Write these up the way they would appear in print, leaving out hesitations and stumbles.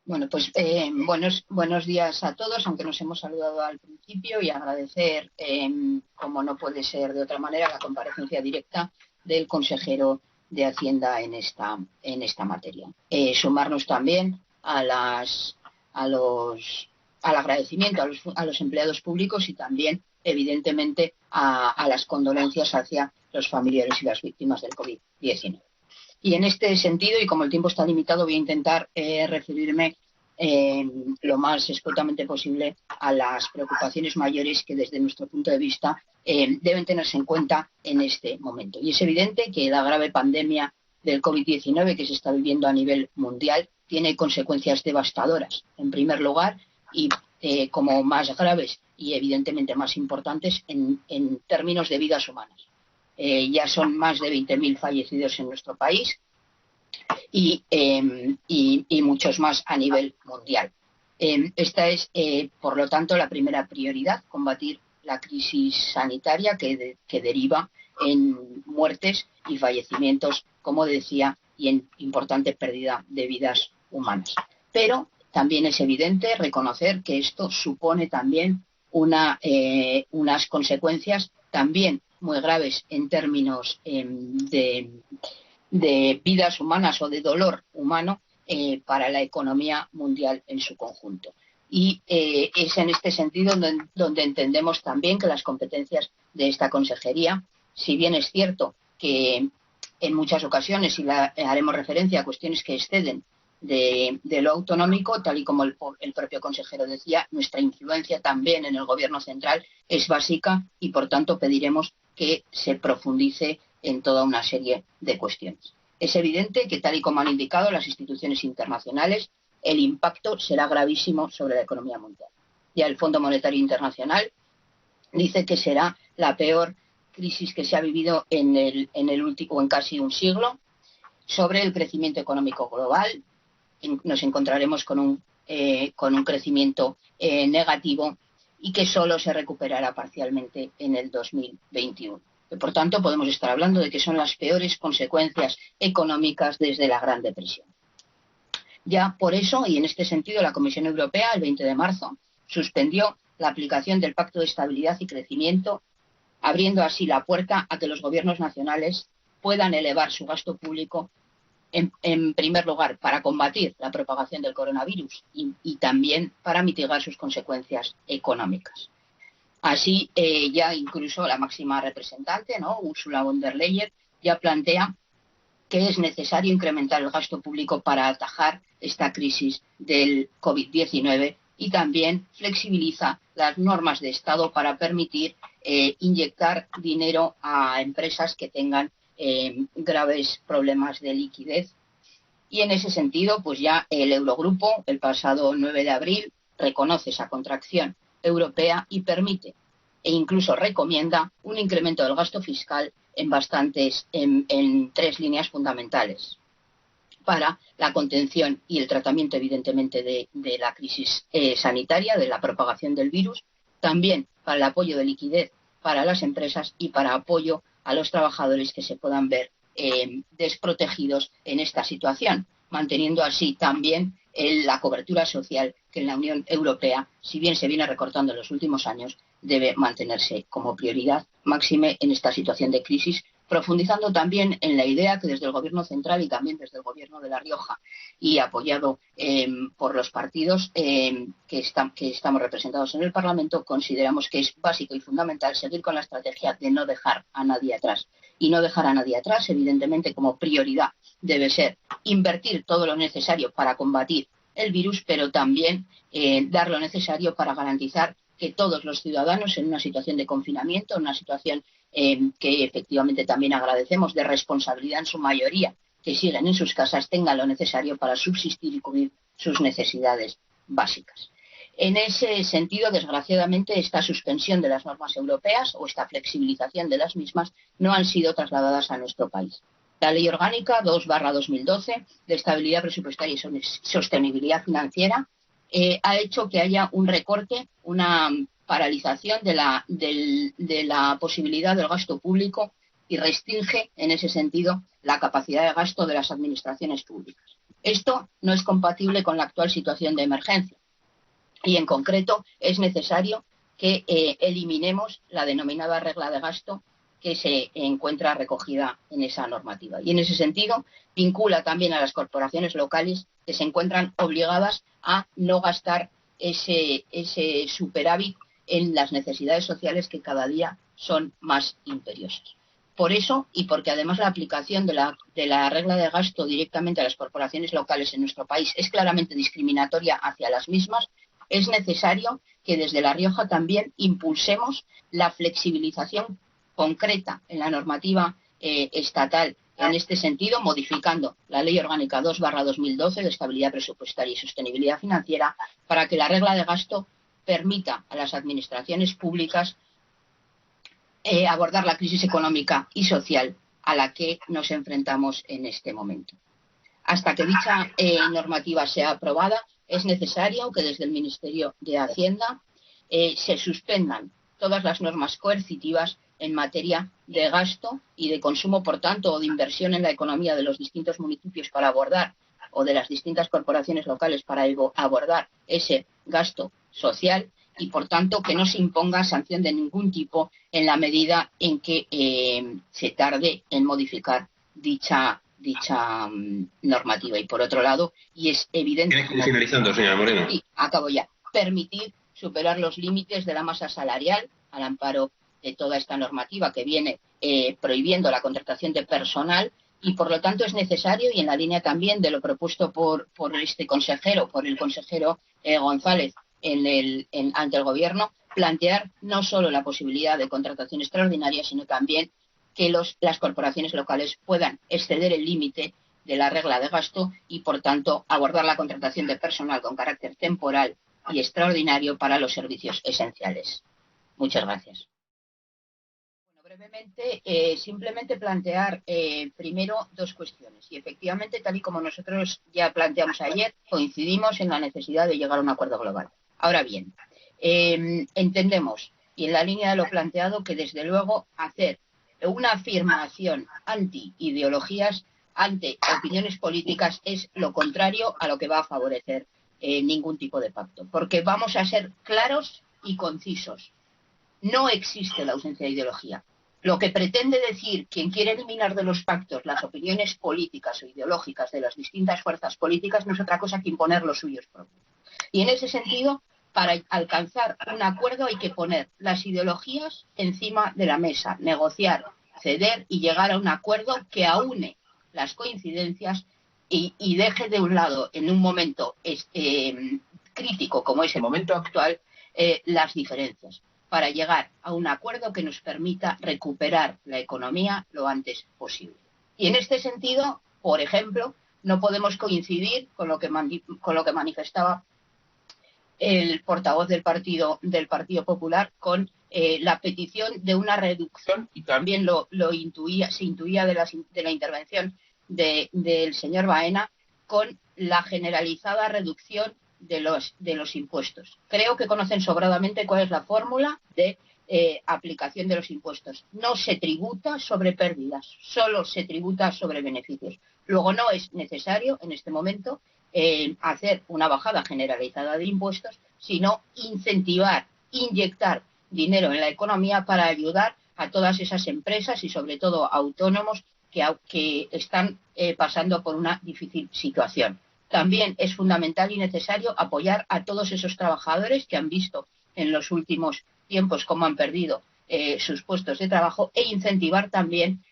Bueno, pues buenos días a todos, aunque nos hemos saludado al principio, y agradecer, como no puede ser de otra manera, la comparecencia directa del consejero de Hacienda en esta materia. Sumarnos también a los, al agradecimiento a los empleados públicos y también, evidentemente, a las condolencias hacia los familiares y las víctimas del COVID-19. Y en este sentido, y como el tiempo está limitado, voy a intentar referirme lo más escuetamente posible a las preocupaciones mayores que desde nuestro punto de vista deben tenerse en cuenta en este momento. Y es evidente que la grave pandemia del COVID-19 que se está viviendo a nivel mundial tiene consecuencias devastadoras, en primer lugar, y como más graves y evidentemente más importantes en términos de vidas humanas. Ya son más de 20.000 fallecidos en nuestro país y muchos más a nivel mundial. Esta es, por lo tanto, la primera prioridad: combatir la crisis sanitaria que deriva en muertes y fallecimientos, como decía, y en importante pérdida de vidas humanas. Pero también es evidente reconocer que esto supone también unas consecuencias también muy graves en términos de vidas humanas o de dolor humano para la economía mundial en su conjunto. Y es en este sentido donde entendemos también que las competencias de esta consejería, si bien es cierto que en muchas ocasiones, y haremos referencia a cuestiones que exceden de lo autonómico, tal y como el propio consejero decía, nuestra influencia también en el gobierno central es básica y, por tanto, pediremos que se profundice en toda una serie de cuestiones. Es evidente que, tal y como han indicado las instituciones internacionales, el impacto será gravísimo sobre la economía mundial. Ya el Fondo Monetario Internacional dice que será la peor crisis que se ha vivido en último o en casi un siglo. Sobre el crecimiento económico global, nos encontraremos con un crecimiento negativo y que solo se recuperará parcialmente en el 2021. Por tanto, podemos estar hablando de que son las peores consecuencias económicas desde la Gran Depresión. Ya por eso, y en este sentido, la Comisión Europea, el 20 de marzo, suspendió la aplicación del Pacto de Estabilidad y Crecimiento, abriendo así la puerta a que los gobiernos nacionales puedan elevar su gasto público en primer lugar, para combatir la propagación del coronavirus y también para mitigar sus consecuencias económicas. Así, ya incluso la máxima representante, ¿no?, Ursula von der Leyen, ya plantea que es necesario incrementar el gasto público para atajar esta crisis del COVID-19 y también flexibiliza las normas de Estado para permitir inyectar dinero a empresas que tengan graves problemas de liquidez. Y en ese sentido, pues ya el Eurogrupo, el pasado 9 de abril, reconoce esa contracción europea y permite e incluso recomienda un incremento del gasto fiscal en tres líneas fundamentales: para la contención y el tratamiento, evidentemente, de la crisis sanitaria, de la propagación del virus, también para el apoyo de liquidez para las empresas y para apoyo a los trabajadores que se puedan ver desprotegidos en esta situación, manteniendo así también la cobertura social que en la Unión Europea, si bien se viene recortando en los últimos años, debe mantenerse como prioridad máxime en esta situación de crisis, profundizando también en la idea que desde el Gobierno central y también desde el Gobierno de La Rioja, y apoyado por los partidos que estamos representados en el Parlamento, consideramos que es básico y fundamental seguir con la estrategia de no dejar a nadie atrás. Y no dejar a nadie atrás, evidentemente, como prioridad debe ser invertir todo lo necesario para combatir el virus, pero también dar lo necesario para garantizar que todos los ciudadanos, en una situación de confinamiento, en una situación que efectivamente también agradecemos, de responsabilidad en su mayoría, que siguen en sus casas, tengan lo necesario para subsistir y cubrir sus necesidades básicas. En ese sentido, desgraciadamente, esta suspensión de las normas europeas o esta flexibilización de las mismas no han sido trasladadas a nuestro país. La Ley Orgánica 2/2012 de Estabilidad Presupuestaria y Sostenibilidad Financiera ha hecho que haya un recorte, una paralización de la posibilidad del gasto público, y restringe, en ese sentido, la capacidad de gasto de las administraciones públicas. Esto no es compatible con la actual situación de emergencia y, en concreto, es necesario que eliminemos la denominada regla de gasto que se encuentra recogida en esa normativa. Y, en ese sentido, vincula también a las corporaciones locales que se encuentran obligadas a no gastar ese superávit en las necesidades sociales que cada día son más imperiosas. Por eso, y porque además la aplicación de la regla de gasto directamente a las corporaciones locales en nuestro país es claramente discriminatoria hacia las mismas, es necesario que desde La Rioja también impulsemos la flexibilización concreta en la normativa estatal en este sentido, modificando la Ley Orgánica 2/2012 de Estabilidad Presupuestaria y Sostenibilidad Financiera para que la regla de gasto permita a las administraciones públicas abordar la crisis económica y social a la que nos enfrentamos en este momento. Hasta que dicha normativa sea aprobada, es necesario que desde el Ministerio de Hacienda se suspendan todas las normas coercitivas en materia de gasto y de consumo, por tanto, o de inversión en la economía de los distintos municipios para abordar, o de las distintas corporaciones locales para abordar ese gasto social, y, por tanto, que no se imponga sanción de ningún tipo en la medida en que se tarde en modificar dicha normativa. Y, por otro lado, y es evidente... Tiene que ir finalizando, señora Moreno. Sí, acabo ya. Permitir superar los límites de la masa salarial al amparo de toda esta normativa que viene prohibiendo la contratación de personal, y por lo tanto es necesario, y en la línea también de lo propuesto por el consejero González ante el Gobierno, plantear no solo la posibilidad de contratación extraordinaria, sino también que las corporaciones locales puedan exceder el límite de la regla de gasto y, por tanto, abordar la contratación de personal con carácter temporal y extraordinario para los servicios esenciales. Muchas gracias. Bueno, brevemente, simplemente plantear primero dos cuestiones. Y, efectivamente, tal y como nosotros ya planteamos ayer, coincidimos en la necesidad de llegar a un acuerdo global. Ahora bien, entendemos, y en la línea de lo planteado, que desde luego hacer una afirmación anti-ideologías, ante opiniones políticas, es lo contrario a lo que va a favorecer ningún tipo de pacto. Porque vamos a ser claros y concisos. No existe la ausencia de ideología. Lo que pretende decir quien quiere eliminar de los pactos las opiniones políticas o ideológicas de las distintas fuerzas políticas no es otra cosa que imponer los suyos propios. Y en ese sentido, para alcanzar un acuerdo hay que poner las ideologías encima de la mesa, negociar, ceder y llegar a un acuerdo que aúne las coincidencias y deje de un lado, en un momento crítico como es el momento actual, las diferencias, para llegar a un acuerdo que nos permita recuperar la economía lo antes posible. Y en este sentido, por ejemplo, no podemos coincidir con lo que manifestaba el portavoz del Partido Popular con la petición de una reducción, y también se intuía de la intervención del señor Baena, con la generalizada reducción de los impuestos. Creo que conocen sobradamente cuál es la fórmula de aplicación de los impuestos. No se tributa sobre pérdidas, solo se tributa sobre beneficios. Luego no es necesario en este momento hacer una bajada generalizada de impuestos, sino incentivar, inyectar dinero en la economía para ayudar a todas esas empresas y sobre todo a autónomos que están pasando por una difícil situación. También es fundamental y necesario apoyar a todos esos trabajadores que han visto en los últimos tiempos cómo han perdido sus puestos de trabajo, e incentivar también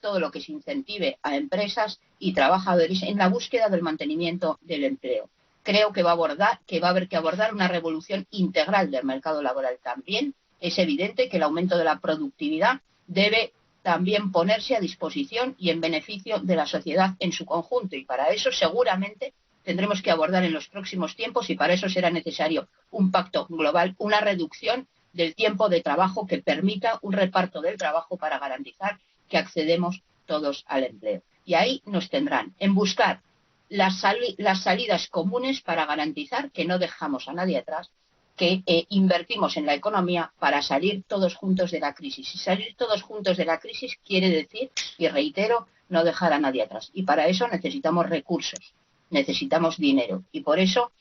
todo lo que se incentive a empresas y trabajadores en la búsqueda del mantenimiento del empleo. Creo que va a haber que abordar una revolución integral del mercado laboral también. Es evidente que el aumento de la productividad debe también ponerse a disposición y en beneficio de la sociedad en su conjunto, y para eso seguramente tendremos que abordar en los próximos tiempos, y para eso será necesario un pacto global, una reducción del tiempo de trabajo que permita un reparto del trabajo para garantizar que accedemos todos al empleo. Y ahí nos tendrán, en buscar las salidas comunes para garantizar que no dejamos a nadie atrás, que invertimos en la economía para salir todos juntos de la crisis. Y salir todos juntos de la crisis quiere decir, y reitero, no dejar a nadie atrás. Y para eso necesitamos recursos. necesitamos dinero. Y por eso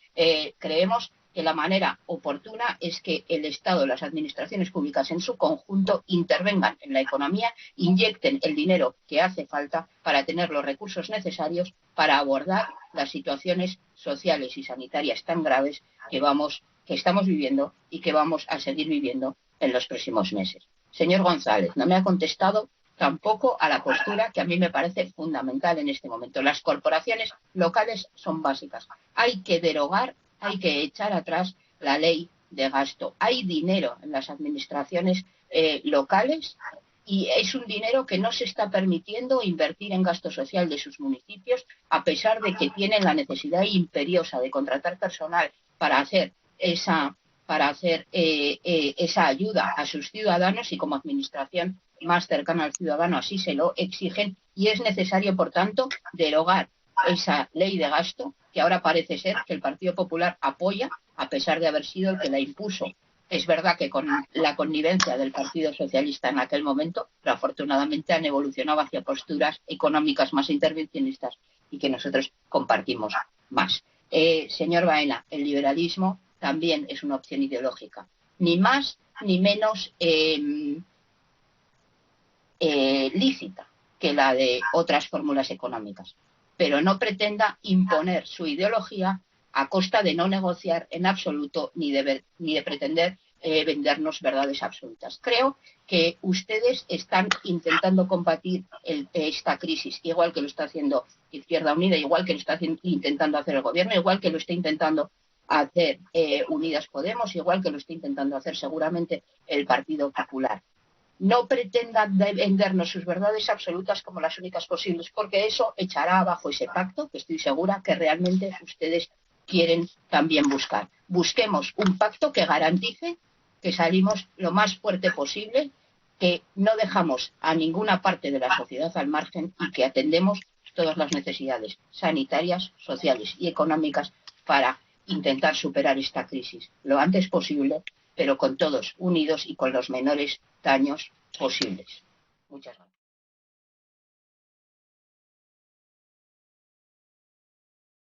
creemos que la manera oportuna es que el Estado, las administraciones públicas en su conjunto intervengan en la economía, inyecten el dinero que hace falta para tener los recursos necesarios para abordar las situaciones sociales y sanitarias tan graves que estamos viviendo y que vamos a seguir viviendo en los próximos meses. Señor González, no me ha contestado tampoco a la postura que a mí me parece fundamental en este momento. Las corporaciones locales son básicas. Hay que derogar, hay que echar atrás la ley de gasto. Hay dinero en las administraciones locales y es un dinero que no se está permitiendo invertir en gasto social de sus municipios, a pesar de que tienen la necesidad imperiosa de contratar personal para hacer esa ayuda a sus ciudadanos, y como administración más cercana al ciudadano así se lo exigen, y es necesario, por tanto, derogar esa ley de gasto que ahora parece ser que el Partido Popular apoya, a pesar de haber sido el que la impuso. Es verdad que con la connivencia del Partido Socialista en aquel momento, pero afortunadamente han evolucionado hacia posturas económicas más intervencionistas y que nosotros compartimos más. Señor Baena, el liberalismo también es una opción ideológica, ni más ni menos lícita que la de otras fórmulas económicas, pero no pretenda imponer su ideología a costa de no negociar en absoluto ni de pretender vendernos verdades absolutas. Creo que ustedes están intentando combatir esta crisis, igual que lo está haciendo Izquierda Unida, igual que lo está intentando hacer el Gobierno, igual que lo está intentando hacer Unidas Podemos, igual que lo está intentando hacer seguramente el Partido Popular. No pretendan vendernos sus verdades absolutas como las únicas posibles, porque eso echará abajo ese pacto que estoy segura que realmente ustedes quieren también buscar. Busquemos un pacto que garantice que salimos lo más fuerte posible, que no dejamos a ninguna parte de la sociedad al margen y que atendemos todas las necesidades sanitarias, sociales y económicas para intentar superar esta crisis lo antes posible, pero con todos unidos y con los menores daños posibles. Muchas gracias.